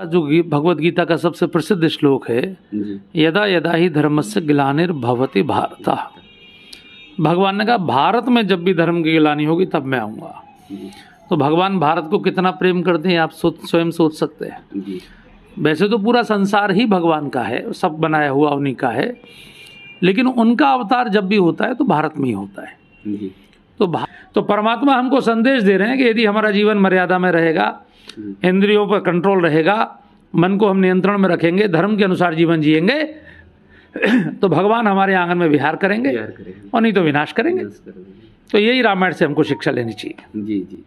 जो भगवत गीता का सबसे प्रसिद्ध श्लोक है, यदा यदा ही धर्मस्य ग्लानिर्भवति भारत। भगवान ने कहा भारत में जब भी धर्म की ग्लानि होगी तब मैं आऊँगा। तो भगवान भारत को कितना प्रेम करते हैं आप स्वयं सोच सकते हैं। वैसे तो पूरा संसार ही भगवान का है, सब बनाया हुआ उन्हीं का है, लेकिन उनका अवतार जब भी होता है तो भारत में ही होता है। तो परमात्मा हमको संदेश दे रहे हैं कि यदि हमारा जीवन मर्यादा में रहेगा, इंद्रियों पर कंट्रोल रहेगा, मन को हम नियंत्रण में रखेंगे, धर्म के अनुसार जीवन जिएंगे, तो भगवान हमारे आंगन में विहार करेंगे और नहीं तो विनाश करेंगे। तो यही रामायण से हमको शिक्षा लेनी चाहिए। जी जी।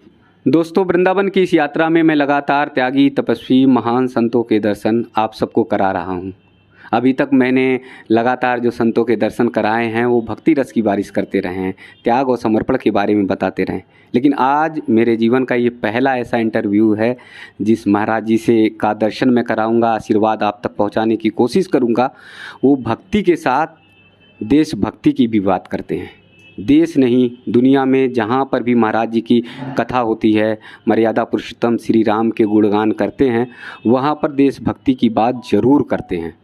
दोस्तों, वृंदावन की इस यात्रा में मैं लगातार त्यागी, तपस्वी, महान संतों के दर्शन आप सबको करा रहा हूँ। अभी तक मैंने लगातार जो संतों के दर्शन कराए हैं वो भक्ति रस की बारिश करते रहे हैं, त्याग और समर्पण के बारे में बताते रहे। लेकिन आज मेरे जीवन का ये पहला ऐसा इंटरव्यू है जिस महाराज जी से का दर्शन मैं कराऊंगा, आशीर्वाद आप तक पहुंचाने की कोशिश करूंगा। वो भक्ति के साथ देशभक्ति की भी बात करते हैं। देश नहीं, दुनिया में जहाँ पर भी महाराज जी की कथा होती है, मर्यादा पुरुषोत्तम श्री राम के गुणगान करते हैं, वहाँ पर देशभक्ति की बात ज़रूर करते हैं।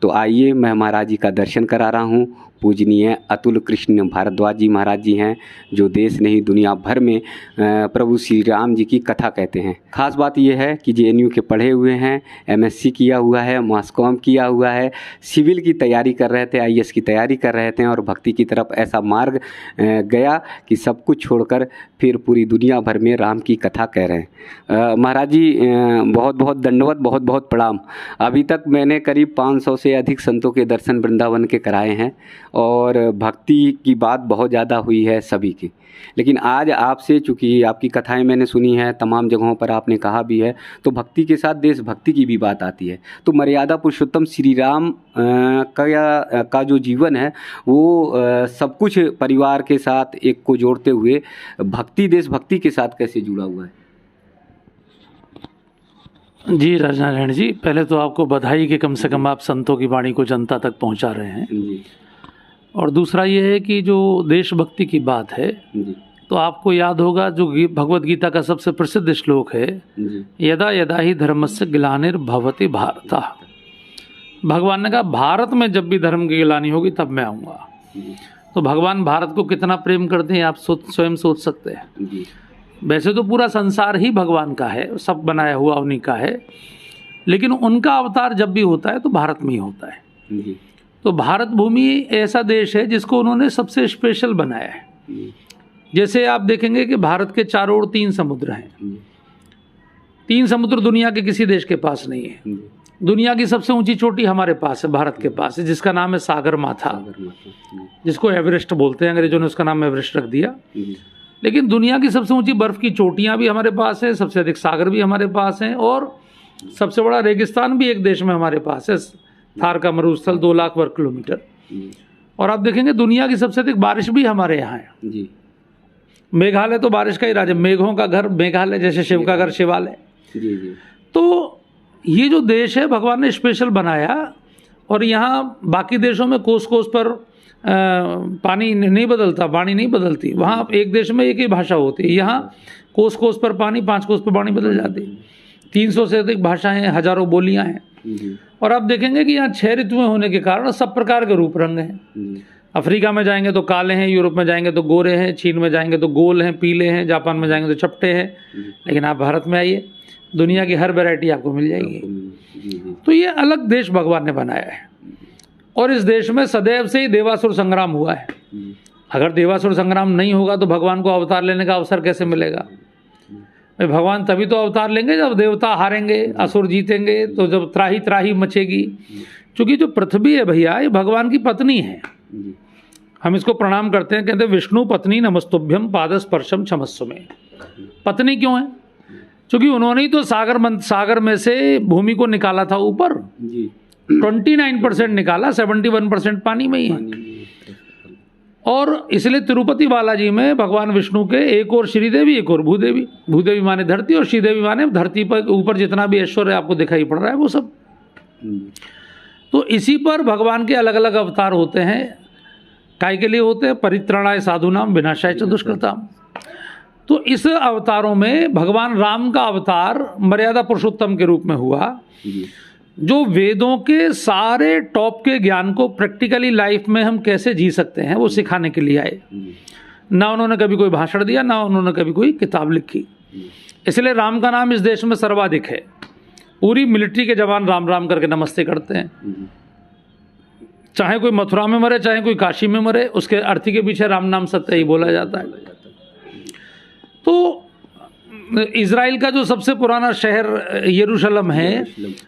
तो आइए मैं महाराज जी का दर्शन करा रहा हूँ। पूजनीय अतुल कृष्ण भारद्वाज जी महाराज जी हैं, जो देश नहीं दुनिया भर में प्रभु श्री राम जी की कथा कहते हैं। ख़ास बात यह है कि JNU के पढ़े हुए हैं, MSc किया हुआ है, मास कॉम किया हुआ है, सिविल की तैयारी कर रहे थे, IAS की तैयारी कर रहे थे और भक्ति की तरफ ऐसा मार्ग गया कि सब कुछ छोड़कर फिर पूरी दुनिया भर में राम की कथा कह रहे हैं। महाराज जी बहुत बहुत दंडवत, बहुत बहुत प्रणाम। अभी तक मैंने करीब 500 से अधिक संतों के दर्शन वृंदावन के कराए हैं और भक्ति की बात बहुत ज़्यादा हुई है सभी की। लेकिन आज आपसे, चूँकि आपकी कथाएं मैंने सुनी है, तमाम जगहों पर आपने कहा भी है, तो भक्ति के साथ देशभक्ति की भी बात आती है। तो मर्यादा पुरुषोत्तम श्री राम का जो जीवन है वो सब कुछ परिवार के साथ एक को जोड़ते हुए भक्ति, देशभक्ति के साथ कैसे जुड़ा हुआ है? जी राजनारायण जी, पहले तो आपको बधाई कि कम से कम आप संतों की वाणी को जनता तक पहुंचा रहे हैं जी। और दूसरा ये है कि जो देशभक्ति की बात है जी। तो आपको याद होगा जो भगवत गीता का सबसे प्रसिद्ध श्लोक है, यदा यदा ही धर्मस्य ग्लानिर्भवति भारत। भगवान ने कहा भारत में जब भी धर्म की ग्लानि होगी तब मैं आऊँगा। तो भगवान भारत को कितना प्रेम करते हैं आप स्वयं सोच सकते हैं। वैसे तो पूरा संसार ही भगवान का है, सब बनाया हुआ उन्हीं का है, लेकिन उनका अवतार जब भी होता है तो भारत में ही होता है। तो भारत भूमि ऐसा देश है जिसको उन्होंने सबसे स्पेशल बनाया है। जैसे आप देखेंगे कि भारत के चारों ओर 3 समुद्र हैं। 3 समुद्र दुनिया के किसी देश के पास नहीं है। दुनिया की सबसे ऊंची चोटी हमारे पास है, भारत के पास है, जिसका नाम है सागर माथा, जिसको एवरेस्ट बोलते हैं। अंग्रेजों ने उसका नाम एवरेस्ट रख दिया। लेकिन दुनिया की सबसे ऊंची बर्फ की चोटियां भी हमारे पास है, सबसे अधिक सागर भी हमारे पास हैं और सबसे बड़ा रेगिस्तान भी एक देश में हमारे पास है, थार का मरुस्थल 2 लाख वर्ग किलोमीटर। और आप देखेंगे दुनिया की सबसे अधिक बारिश भी हमारे यहाँ है। मेघालय तो बारिश का ही राज्य, मेघों का घर मेघालय, जैसे शिव का घर शिवालय। तो ये जो देश है भगवान ने स्पेशल बनाया और यहाँ बाकी देशों में कोस कोस पर पानी नहीं बदलता, वाणी नहीं बदलती। वहाँ एक देश में एक ही भाषा होती है, यहाँ कोस कोस पर पानी, 5 कोस पर वाणी बदल जाती है। 300 से अधिक भाषाएं, हजारों बोलियां हैं। और आप देखेंगे कि यहाँ 6 ऋतुएं होने के कारण सब प्रकार के रूप रंग हैं। अफ्रीका में जाएंगे तो काले हैं, यूरोप में जाएंगे तो गोरे हैं, चीन में जाएंगे तो गोल हैं, पीले हैं, जापान में जाएंगे तो चपटे हैं। लेकिन आप भारत में आइए, दुनिया की हर वैरायटी आपको मिल जाएगी। तो ये अलग देश भगवान ने बनाया है और इस देश में सदैव से ही देवासुर संग्राम हुआ है। अगर देवासुर संग्राम नहीं होगा तो भगवान को अवतार लेने का अवसर कैसे मिलेगा? भगवान तभी तो अवतार लेंगे जब देवता हारेंगे, असुर जीतेंगे, तो जब त्राही त्राही मचेगी। क्योंकि जो पृथ्वी है भैया, ये भगवान की पत्नी है। हम इसको प्रणाम करते हैं, कहते हैं विष्णु पत्नी नमस्तुभ्यम पादस्पर्शम क्षमस्व में। पत्नी क्यों है? क्योंकि उन्होंने ही तो सागर में से भूमि को निकाला था ऊपर। 29% निकाला, 71% पानी में ही है। और इसलिए तिरुपति बालाजी में भगवान विष्णु के एक और श्रीदेवी, एक और भूदेवी। भूदेवी माने धरती और श्रीदेवी माने धरती पर ऊपर जितना भी ऐश्वर्य आपको दिखाई पड़ रहा है वो सब। तो इसी पर भगवान के अलग अलग अवतार होते हैं। काय के लिए होते हैं? परित्राणाय साधुनाम विनाशाय च दुष्कृताम। तो इस अवतारों में भगवान राम का अवतार मर्यादा पुरुषोत्तम के रूप में हुआ, जो वेदों के सारे टॉप के ज्ञान को प्रैक्टिकली लाइफ में हम कैसे जी सकते हैं वो सिखाने के लिए आए। ना उन्होंने कभी कोई भाषण दिया, ना उन्होंने कभी कोई किताब लिखी। इसलिए राम का नाम इस देश में सर्वाधिक है। पूरी मिलिट्री के जवान राम राम करके नमस्ते करते हैं, चाहे कोई मथुरा में मरे चाहे कोई काशी में मरे, उसके अर्थी के पीछे राम नाम सत्य ही बोला जाता है। तो इज़राइल का जो सबसे पुराना शहर यरूशलेम है,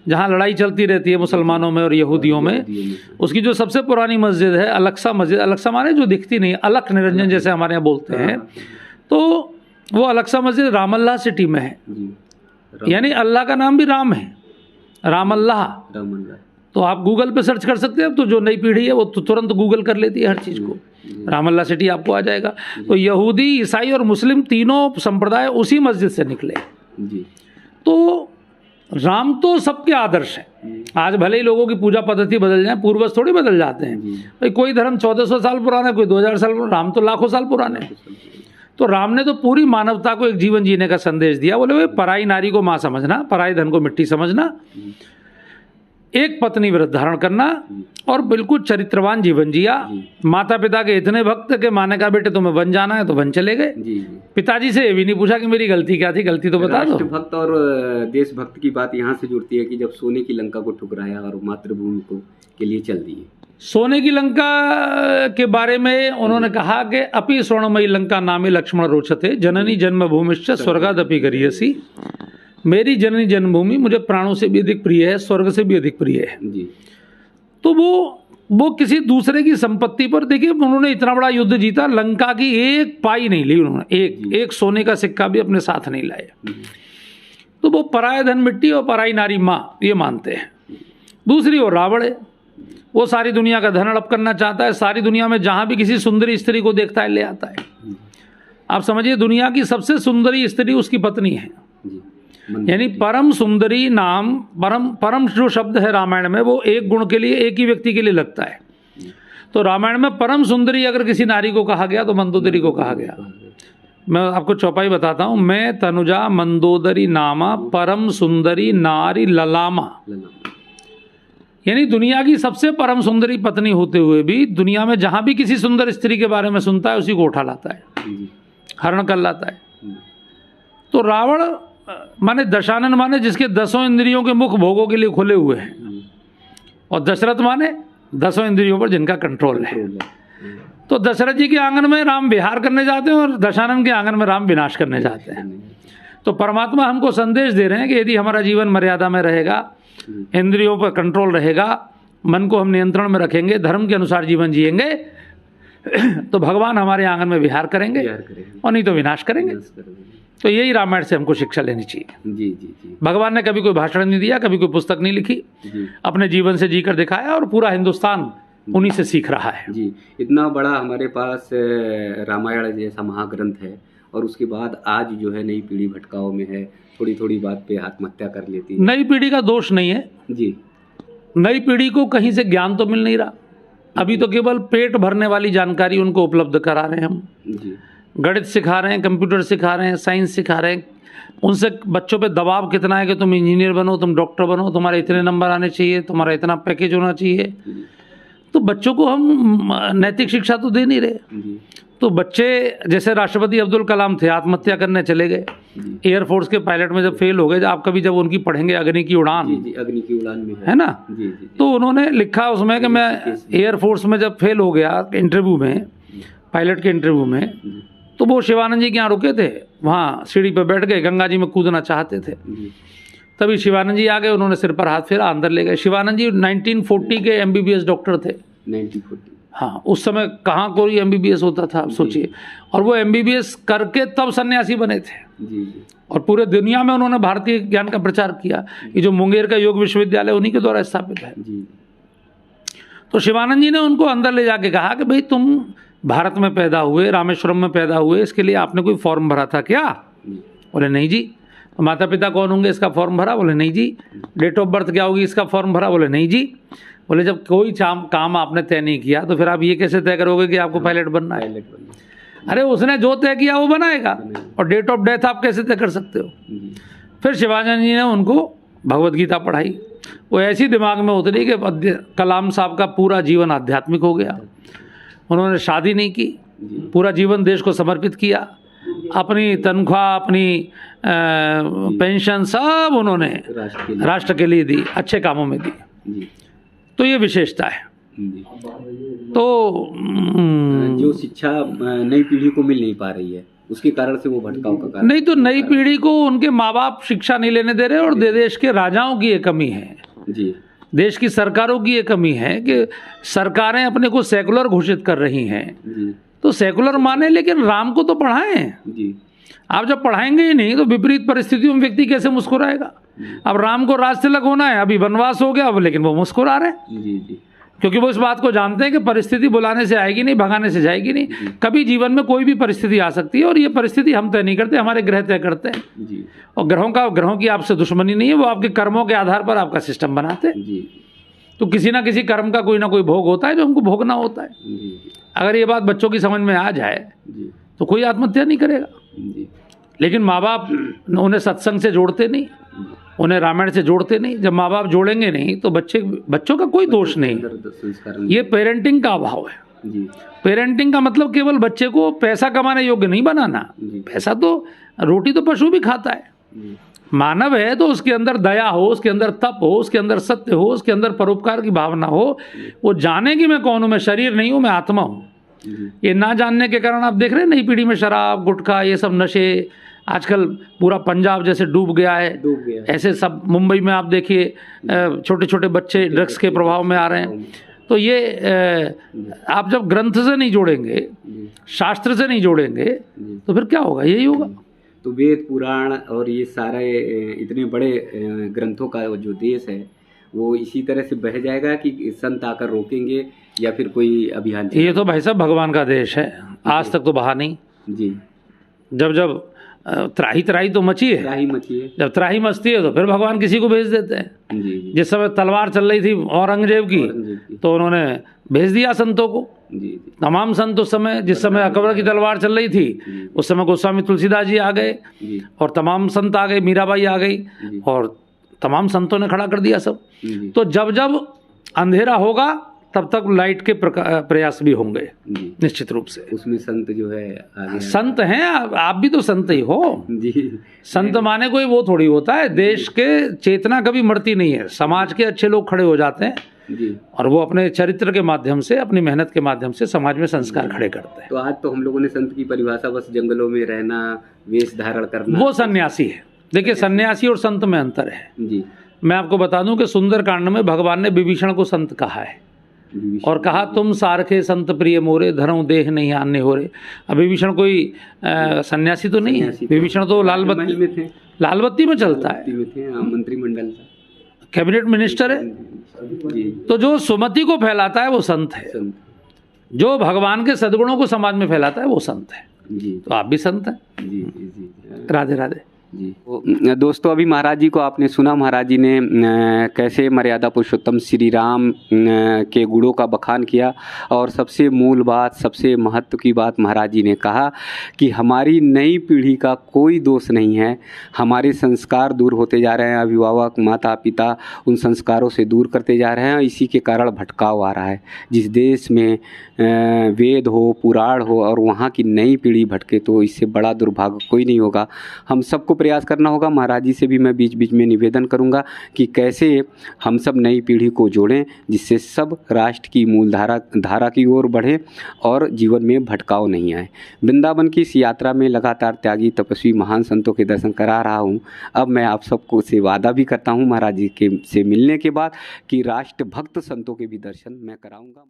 जहाँ लड़ाई चलती रहती है मुसलमानों में और यहूदियों में, उसकी जो सबसे पुरानी मस्जिद है अलक्सा मस्जिद, अलक्सा माने जो दिखती नहीं, अलख निरंजन जैसे हमारे यहाँ बोलते हैं, तो वो अलक्सा मस्जिद रामल्लाह सिटी में है। यानी अल्लाह का नाम भी राम है, राम अल्लाह। तो आप गूगल पे सर्च कर सकते हैं, तो जो नई पीढ़ी है वो तो तुरंत गूगल कर लेती है हर चीज़ को, राम अल्लाह सिटी आपको आ जाएगा। तो यहूदी, ईसाई और मुस्लिम तीनों संप्रदाय उसी मस्जिद से निकले जी। तो राम तो सबके आदर्श है। आज भले ही लोगों की पूजा पद्धति बदल जाए, पूर्वज थोड़ी बदल जाते हैं भाई। कोई धर्म 1400 साल पुराना है, कोई 2000 साल पुराना, राम तो लाखों साल पुराने हैं। तो राम ने तो पूरी मानवता को एक जीवन जीने का संदेश दिया। बोले भाई पराई नारी को माँ समझना, पराई धन को मिट्टी समझना, एक पत्नी व्रत धारण करना और बिल्कुल चरित्रवान जीवन जिया। माता पिता के इतने भक्त के माने का बेटे तुम्हें वन जाना है तो वन चले गए। पिताजी से ये भी नहीं पूछा कि मेरी गलती क्या थी, गलती तो बता दो। भक्त और देशभक्त की बात यहाँ से जुड़ती है कि जब सोने की लंका को ठुकराया और मातृभूमि को के लिए चल दिए। सोने की लंका के बारे में उन्होंने कहा कि अपि स्वर्णमयी लंका नामे लक्ष्मण रोचते, जननी जन्मभूमिश्च स्वर्गादपि गरीयसी। मेरी जननी जन्मभूमि मुझे प्राणों से भी अधिक प्रिय है, स्वर्ग से भी अधिक प्रिय है जी। तो वो किसी दूसरे की संपत्ति पर, देखिए उन्होंने इतना बड़ा युद्ध जीता, लंका की एक पाई नहीं ली उन्होंने, एक सोने का सिक्का भी अपने साथ नहीं लाया। तो वो पराय धन मिट्टी और पराई नारी माँ ये मानते हैं। दूसरी ओर रावण है, वो सारी दुनिया का धन हड़प करना चाहता है, सारी दुनिया में जहाँ भी किसी सुंदरी स्त्री को देखता है ले आता है। आप समझिए दुनिया की सबसे सुंदरी स्त्री उसकी पत्नी है। यानी परम सुंदरी नाम, परम जो शब्द है रामायण में, वो एक गुण के लिए, एक ही व्यक्ति के लिए लगता है। तो रामायण में परम सुंदरी अगर किसी नारी को कहा गया तो मंदोदरी को कहा गया। मैं आपको चौपाई बताता हूँ, मैं तनुजा मंदोदरी नामा परम सुंदरी नारी ललामा। यानी दुनिया की सबसे परम सुंदरी पत्नी होते हुए भी दुनिया में जहाँ भी किसी सुंदर स्त्री के बारे में सुनता है उसी को उठा लाता है, हरण कर लाता है। तो रावण माने दशानन माने जिसके 10 इंद्रियों के मुख भोगों के लिए खुले हुए हैं, और दशरथ माने 10 इंद्रियों पर जिनका कंट्रोल है। तो दशरथ जी के आंगन में राम विहार करने जाते हैं और दशानन के आंगन में राम विनाश करने जाते हैं। तो परमात्मा हमको संदेश दे रहे हैं कि यदि हमारा जीवन मर्यादा में रहेगा, इंद्रियों पर कंट्रोल रहेगा, मन को हम नियंत्रण में रखेंगे, धर्म के अनुसार जीवन जिएंगे, तो भगवान हमारे आंगन में विहार करेंगे और नहीं तो विनाश करेंगे। तो यही रामायण से हमको शिक्षा लेनी चाहिए। जी जी जी। भगवान ने कभी कोई भाषण नहीं दिया, कभी कोई पुस्तक नहीं लिखी, अपने जीवन से जीकर दिखाया और पूरा हिंदुस्तान उन्हीं से सीख रहा है। जी, इतना बड़ा हमारे पास रामायण जैसा महाग्रंथ है और उसके बाद आज जो है नई पीढ़ी भटकाव में है, थोड़ी थोड़ी बात पे आत्महत्या कर लेती है। नई पीढ़ी का दोष नहीं है जी, नई पीढ़ी को कहीं से ज्ञान तो मिल नहीं रहा। अभी तो केवल पेट भरने वाली जानकारी उनको उपलब्ध करा रहे हैं हम जी। गणित सिखा रहे हैं, कंप्यूटर सिखा रहे हैं, साइंस सिखा रहे हैं। उनसे बच्चों पे दबाव कितना है कि तुम इंजीनियर बनो, तुम डॉक्टर बनो, तुम्हारे इतने नंबर आने चाहिए, तुम्हारा इतना पैकेज होना चाहिए। तो बच्चों को हम नैतिक शिक्षा तो दे नहीं रहे। तो बच्चे जैसे राष्ट्रपति अब्दुल कलाम थे, आत्महत्या करने चले गए। एयरफोर्स के पायलट में जब फेल हो गए, आप कभी जब उनकी पढ़ेंगे अग्नि की उड़ान, अग्नि की उड़ान में है ना, तो उन्होंने लिखा उसमें कि मैं एयरफोर्स में जब फेल हो गया इंटरव्यू में, पायलट के इंटरव्यू में, तो वो शिवानंद जी के यहाँ रुके थे, वहाँ सीढ़ी पर बैठ गए, गंगा जी में कूदना चाहते थे। तभी शिवानंद जी आ गए, उन्होंने सिर पर हाथ फेरा, अंदर ले गए। शिवानंद जी 1940 के MBBS डॉक्टर थे। 1940, हाँ, उस समय कहाँ कोई MBBS होता था, आप सोचिए। और वो MBBS करके तब सन्यासी बने थे जी। और पूरे दुनिया में उन्होंने भारतीय ज्ञान का प्रचार किया। ये जो मुंगेर का योग विश्वविद्यालय उन्हीं के द्वारा स्थापित है जी। तो शिवानंद जी ने उनको अंदर ले जाके कहा कि भाई तुम भारत में पैदा हुए, रामेश्वरम में पैदा हुए, इसके लिए आपने कोई फॉर्म भरा था क्या? बोले नहीं जी। माता पिता कौन होंगे, इसका फॉर्म भरा? बोले नहीं जी। डेट ऑफ बर्थ क्या होगी, इसका फॉर्म भरा? बोले नहीं जी। बोले जब कोई काम आपने तय नहीं किया तो फिर आप ये कैसे तय करोगे कि आपको पायलट बनना है? अरे उसने जो तय किया वो बनाएगा, और डेट ऑफ डेथ आप कैसे तय कर सकते हो। फिर शिवानंद जी ने उनको भगवत गीता पढ़ाई, वो ऐसी दिमाग में उतरी कि कलाम साहब का पूरा जीवन आध्यात्मिक हो गया। उन्होंने शादी नहीं की, पूरा जीवन देश को समर्पित किया, अपनी तनख्वाह, अपनी पेंशन सब उन्होंने राष्ट्र के लिए दी, अच्छे कामों में दी। तो ये विशेषता है। तो जो शिक्षा नई पीढ़ी को मिल नहीं पा रही है, उसके कारण से वो भटकाव का कारण नहीं, तो नई पीढ़ी को उनके माँ बाप शिक्षा नहीं लेने दे रहे, और देश के राजाओं की ये कमी है जी, देश की सरकारों की ये कमी है कि सरकारें अपने को सेकुलर घोषित कर रही हैं जी, तो सेकुलर माने, लेकिन राम को तो पढ़ाएं। जी। आप जब पढ़ाएंगे ही नहीं तो विपरीत परिस्थितियों में व्यक्ति कैसे मुस्कुराएगा। अब राम को राज तिलक होना है, अभी वनवास हो गया, अब लेकिन वो मुस्कुरा रहे हैं, जी, जी। क्योंकि वो इस बात को जानते हैं कि परिस्थिति बुलाने से आएगी नहीं, भगाने से जाएगी नहीं। कभी जीवन में कोई भी परिस्थिति आ सकती है, और ये परिस्थिति हम तय नहीं करते, हमारे ग्रह तय करते हैं। जी, और ग्रहों की आपसे दुश्मनी नहीं है, वो आपके कर्मों के आधार पर आपका सिस्टम बनाते हैं। जी, तो किसी ना किसी कर्म का कोई ना कोई भोग होता है जो हमको भोगना होता है। जी, अगर ये बात बच्चों की समझ में आ जाए जी, तो कोई आत्महत्या नहीं करेगा। जी, लेकिन माँ बाप उन्हें सत्संग से जोड़ते नहीं, उन्हें रामायण से जोड़ते नहीं। जब माँ बाप जोड़ेंगे नहीं तो बच्चों का कोई दोष नहीं, संस्कार ये पेरेंटिंग का अभाव है। जी, पेरेंटिंग का मतलब केवल बच्चे को पैसा कमाने योग्य नहीं बनाना। जी। पैसा तो, रोटी तो पशु भी खाता है। जी, मानव है तो उसके अंदर दया हो, उसके अंदर तप हो, उसके अंदर सत्य हो, उसके अंदर परोपकार की भावना हो। वो जाने कि मैं कौन हूँ, मैं शरीर नहीं हूँ, मैं आत्मा हूँ। जी, ये ना जानने के कारण आप देख रहे हैं नई पीढ़ी में शराब, गुटखा, ये सब नशे, आजकल पूरा पंजाब जैसे डूब गया है। डूब गया। ऐसे सब मुंबई में आप देखिए, छोटे छोटे बच्चे ड्रग्स के प्रभाव में आ रहे हैं। तो ये आप जब ग्रंथ से नहीं जोड़ेंगे, जी, शास्त्र से नहीं जोड़ेंगे, जी। तो फिर क्या होगा, यही होगा। तो वेद पुराण और ये सारे इतने बड़े ग्रंथों का जो देश है वो इसी तरह से बह जाएगा कि संत आकर रोकेंगे या फिर कोई अभियान ये तो भाई साहब भगवान का देश है, आज तक तो बहा नहीं। जी, जब त्राही तो मची है, त्राही मची है। जब त्राही मचती है तो फिर भगवान किसी को भेज देते हैं। जी, जी, जिस समय तलवार चल रही थी औरंगजेब की, तो उन्होंने भेज दिया संतों को। जी, जी, तमाम संत उस समय, जिस समय अकबर की तलवार चल रही थी, उस समय गोस्वामी तुलसीदास जी आ गए, जी, और तमाम संत आ गए, मीराबाई आ गई, जी, और तमाम संतों ने खड़ा कर दिया सब। जी, तो जब जब अंधेरा होगा तब तक लाइट के प्रयास भी होंगे, जी। निश्चित रूप से। उसमें संत जो है आगे संत हैं, आप भी तो संत ही हो। जी, संत माने कोई वो थोड़ी होता है, देश के चेतना कभी मरती नहीं है। समाज के अच्छे लोग खड़े हो जाते हैं, जी। और वो अपने चरित्र के माध्यम से, अपनी मेहनत के माध्यम से समाज में संस्कार खड़े करते हैं। तो आज तो हम लोगों ने संत की परिभाषा बस जंगलों में रहना, वेश धारण करना, वो सन्यासी है। देखिए, सन्यासी और संत में अंतर है। जी, मैं आपको बता दूं कि सुंदरकांड में भगवान ने विभीषण को संत कहा है, और कहा तुम सारखे संत प्रिय मोरे, धरऊं देह नहीं आने हो रे। अब विभीषण कोई सन्यासी तो नहीं है, विभीषण तो लाल बत्ती में थे, लाल बत्ती में चलता है, में थे, मंत्रिमंडल था, कैबिनेट मिनिस्टर है। जी। तो जो सुमति को फैलाता है वो संत है, संत, जो भगवान के सद्गुणों को समाज में फैलाता है वो संत है। जी, तो आप भी संत हैं। जी, जी, जी। राधे राधे। जी। दोस्तों, अभी महाराज जी को आपने सुना, महाराज जी ने कैसे मर्यादा पुरुषोत्तम श्री राम के गुणों का बखान किया, और सबसे मूल बात, सबसे महत्व की बात महाराज जी ने कहा कि हमारी नई पीढ़ी का कोई दोष नहीं है, हमारे संस्कार दूर होते जा रहे हैं, अभिभावक माता पिता उन संस्कारों से दूर करते जा रहे हैं, इसी के कारण भटकाव आ रहा है। जिस देश में वेद हो, पुराण हो, और वहाँ की नई पीढ़ी भटके, तो इससे बड़ा दुर्भाग्य कोई नहीं होगा। हम सबको प्रयास करना होगा। महाराज जी से भी मैं बीच बीच में निवेदन करूंगा कि कैसे हम सब नई पीढ़ी को जोड़ें, जिससे सब राष्ट्र की मूल धारा की ओर बढ़े और जीवन में भटकाव नहीं आए। वृंदावन की इस यात्रा में लगातार त्यागी तपस्वी महान संतों के दर्शन करा रहा हूं। अब मैं आप सबको से वादा भी करता हूं महाराज जी के से मिलने के बाद कि राष्ट्र भक्त संतों के भी दर्शन मैं कराऊंगा।